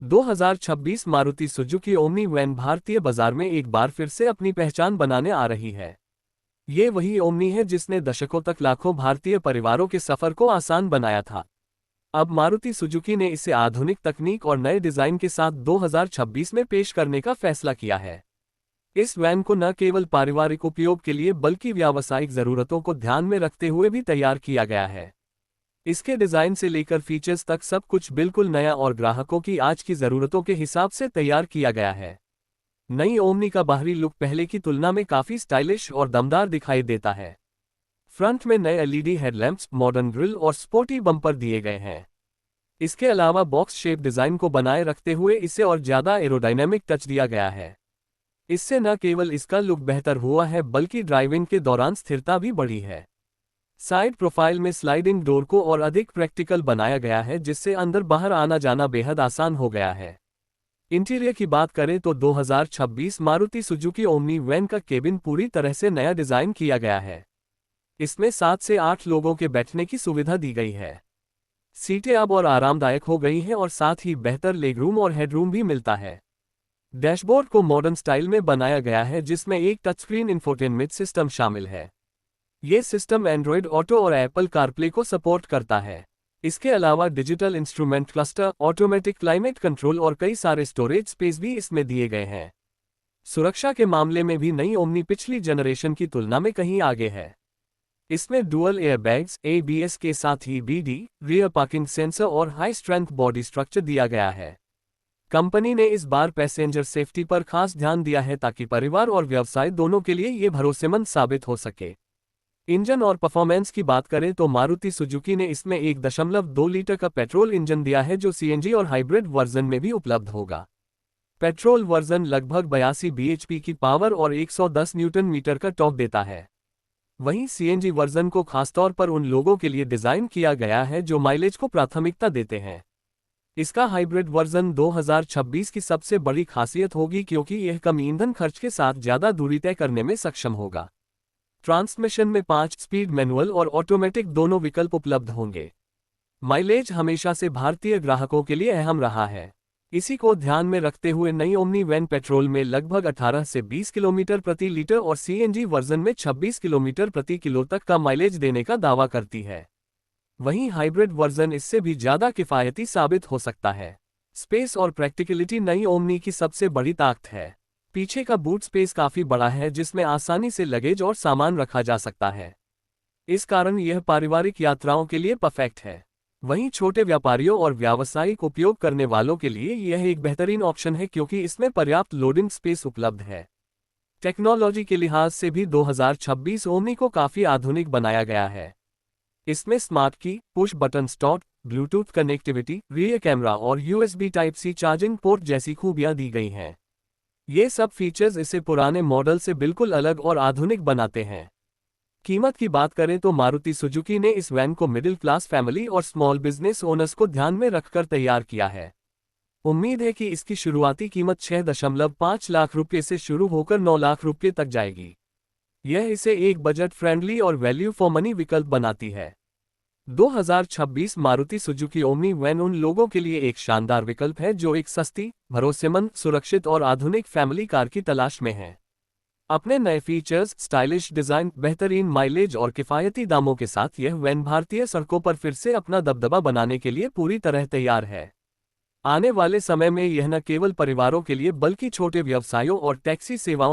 2026 Maruti Suzuki omni van भारतीय बाजार में एक बार फिर से अपनी पहचान बनाने आ रही है। ये वही ओमनी है जिसने दशकों तक लाखों भारतीय परिवारों के सफर को आसान बनाया था। अब मारुति सुजुकी ने इसे आधुनिक तकनीक और नए डिजाइन के साथ 2026 में पेश करने का फैसला किया है। इस वैन को न केवल पारिवारिक उपयोग के लिए बल्कि व्यावसायिक जरूरतों को ध्यान में रखते हुए भी तैयार किया गया है। इसके डिजाइन से लेकर फीचर्स तक सब कुछ बिल्कुल नया और ग्राहकों की आज की जरूरतों के हिसाब से तैयार किया गया है। नई ओमनी का बाहरी लुक पहले की तुलना में काफी स्टाइलिश और दमदार दिखाई देता है। फ्रंट में नए एलईडी हेडलैम्प्स, मॉडर्न ग्रिल और स्पोर्टी बम्पर दिए गए हैं। इसके अलावा बॉक्स शेप डिजाइन को बनाए रखते हुए इसे और ज्यादा एरोडायनेमिक टच दिया गया है। इससे न केवल इसका लुक बेहतर हुआ है बल्कि ड्राइविंग के दौरान स्थिरता भी बढ़ी है। साइड प्रोफाइल में स्लाइडिंग डोर को और अधिक प्रैक्टिकल बनाया गया है, जिससे अंदर बाहर आना जाना बेहद आसान हो गया है। इंटीरियर की बात करें तो 2026 मारुति सुजुकी ओमनी वैन का केबिन पूरी तरह से नया डिजाइन किया गया है। इसमें 7 से 8 लोगों के बैठने की सुविधा दी गई है। सीटें अब और आरामदायक हो गई हैं और साथ ही बेहतर लेगरूम और हेडरूम भी मिलता है। डैशबोर्ड को मॉडर्न स्टाइल में बनाया गया है, जिसमें एक टचस्क्रीन इंफोटेनमेंट सिस्टम शामिल है। ये सिस्टम एंड्रॉयड ऑटो और एप्पल कारप्ले को सपोर्ट करता है। इसके अलावा digital instrument cluster, automatic climate control और कई सारे स्टोरेज स्पेस भी इसमें दिए गए हैं। सुरक्षा के मामले में भी नई ओमनी पिछली जनरेशन की तुलना में कहीं आगे है। इसमें डुअल एयरबैग्स, एबीएस के साथ ही बीडी, रियर पार्किंग सेंसर और हाई स्ट्रेंथ बॉडी स्ट्रक्चर दिया गया है। कंपनी ने इस बार पैसेंजर सेफ्टी पर खास ध्यान दिया है ताकि परिवार और व्यवसाय दोनों के लिए ये भरोसेमंद साबित हो सके। इंजन और परफॉर्मेंस की बात करें तो मारुति सुजुकी ने इसमें 1.2 लीटर का पेट्रोल इंजन दिया है, जो सीएनजी और हाइब्रिड वर्जन में भी उपलब्ध होगा। पेट्रोल वर्जन लगभग 82 बीएचपी की पावर और 110 न्यूटन मीटर का टॉर्क देता है। वहीं सीएनजी वर्जन को खासतौर पर उन लोगों के लिए डिजाइन किया गया है जो माइलेज को प्राथमिकता देते हैं। इसका हाइब्रिड वर्जन 2026 की सबसे बड़ी खासियत होगी, क्योंकि यह कम ईंधन खर्च के साथ ज्यादा दूरी तय करने में सक्षम होगा। ट्रांसमिशन में 5 स्पीड मैनुअल और ऑटोमेटिक दोनों विकल्प उपलब्ध होंगे। माइलेज हमेशा से भारतीय ग्राहकों के लिए अहम रहा है। इसी को ध्यान में रखते हुए नई ओमनी वैन पेट्रोल में लगभग 18 से 20 किलोमीटर प्रति लीटर और सीएनजी वर्जन में 26 किलोमीटर प्रति किलो तक का माइलेज देने का दावा करती है। वहीं हाइब्रिड वर्जन इससे भी ज्यादा किफायती साबित हो सकता है। स्पेस और प्रैक्टिकलिटी नई ओमनी की सबसे बड़ी ताकत है। पीछे का बूट स्पेस काफी बड़ा है, जिसमें आसानी से लगेज और सामान रखा जा सकता है। इस कारण यह पारिवारिक यात्राओं के लिए परफेक्ट है। वहीं छोटे व्यापारियों और व्यावसायिक उपयोग करने वालों के लिए यह एक बेहतरीन ऑप्शन है, क्योंकि इसमें पर्याप्त लोडिंग स्पेस उपलब्ध है। टेक्नोलॉजी के लिहाज से भी 2026 ओमनी को काफी आधुनिक बनाया गया है। इसमें smart key, push button start, Bluetooth connectivity, rear camera और USB type C charging port जैसी खूबियां दी गई हैं। ये सब फीचर्स इसे पुराने मॉडल से बिल्कुल अलग और आधुनिक बनाते हैं। कीमत की बात करें तो मारुति सुजुकी ने इस वैन को मिडिल क्लास फैमिली और स्मॉल बिजनेस ओनर्स को ध्यान में रखकर तैयार किया है। उम्मीद है कि इसकी शुरुआती कीमत 6.5 लाख रुपये से शुरू होकर 9 लाख रुपये तक जाएगी। यह इसे एक बजट फ्रेंडली और वैल्यू फॉर मनी विकल्प बनाती है। 2026 मारुति सुजुकी ओमनी वैन उन लोगों के लिए एक शानदार विकल्प है जो एक सस्ती, भरोसेमंद, सुरक्षित और आधुनिक फैमिली कार की तलाश में हैं। अपने नए फीचर्स, स्टाइलिश डिजाइन, बेहतरीन माइलेज और किफायती दामों के साथ यह वैन भारतीय सड़कों पर फिर से अपना दबदबा बनाने के लिए पूरी तरह तैयार है। आने वाले समय में यह न केवल परिवारों के लिए बल्कि छोटे व्यवसायों और टैक्सी सेवाओं